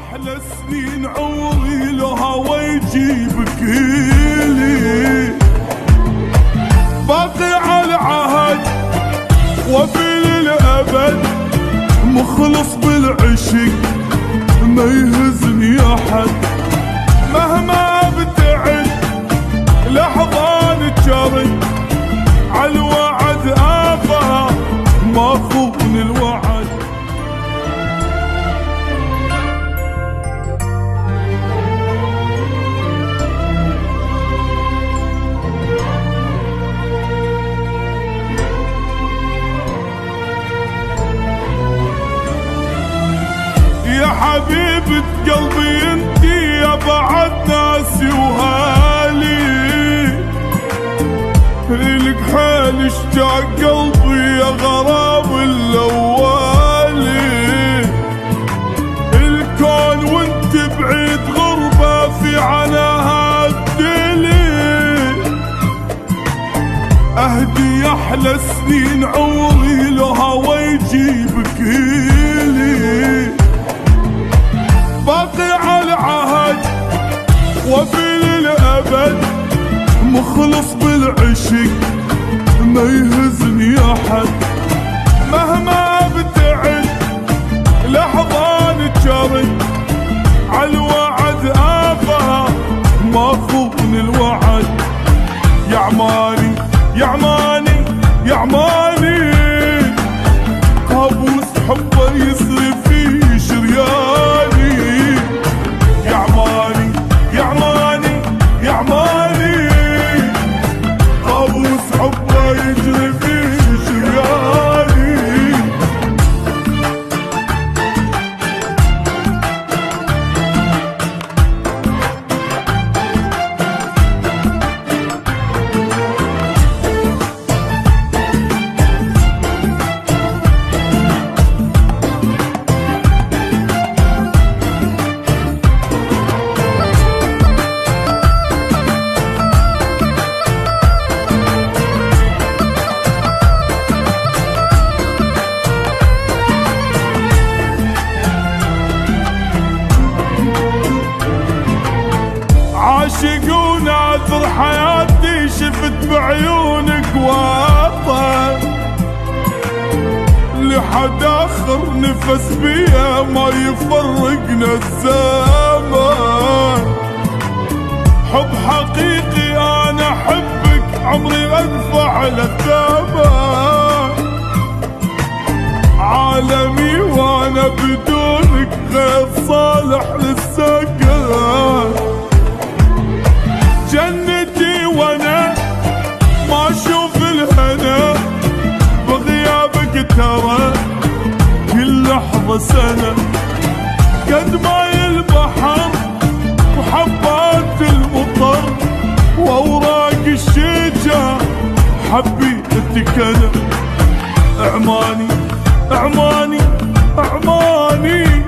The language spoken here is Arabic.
احلى سنين عمري الهوى يجيبك لي، باقي على العهد وفي للابد، مخلص بالعشق ما يهزني احد، مهما ابتعد لحظان تجرد، عالوعد ابا ما خون الوعد. يا حبيبة قلبي انتي يا بعد ناسي وهالي، إلك حيل اشتاق قلبي يا غرام الاولي، الكون وانت بعيد غربة في عناها الدلي، اهدي احلى سنين عمري الهوى يجيبك لي، باقي على العهد وفي للأبد، مخلص بالعشق ما يهزني أحد، مهما ابتعد لحظان تجرد، عالوعد آبا ما خون الوعد. يا عماني يا عماني يا عماني، كابوس حبه يسري في شرياني، يا عماني يا عماني يا عماني، كابوس حبه يجري في شرياني. عاشق وناثر حياتي شفت بعيونك وطن، لحد اخر نفس بيا ما يفرقنا الزمان، حب حقيقي انا احبك عمري ادفع للثمن، عالمي وانا بدونك غير صالح للسكن، جنتي وانا ما اشوف الهنا، بغيابك ترى كل لحظة سنة، قد ماي البحر وحبات المطر واوراق الشجر حبيتك انا، اعماني اعماني اعماني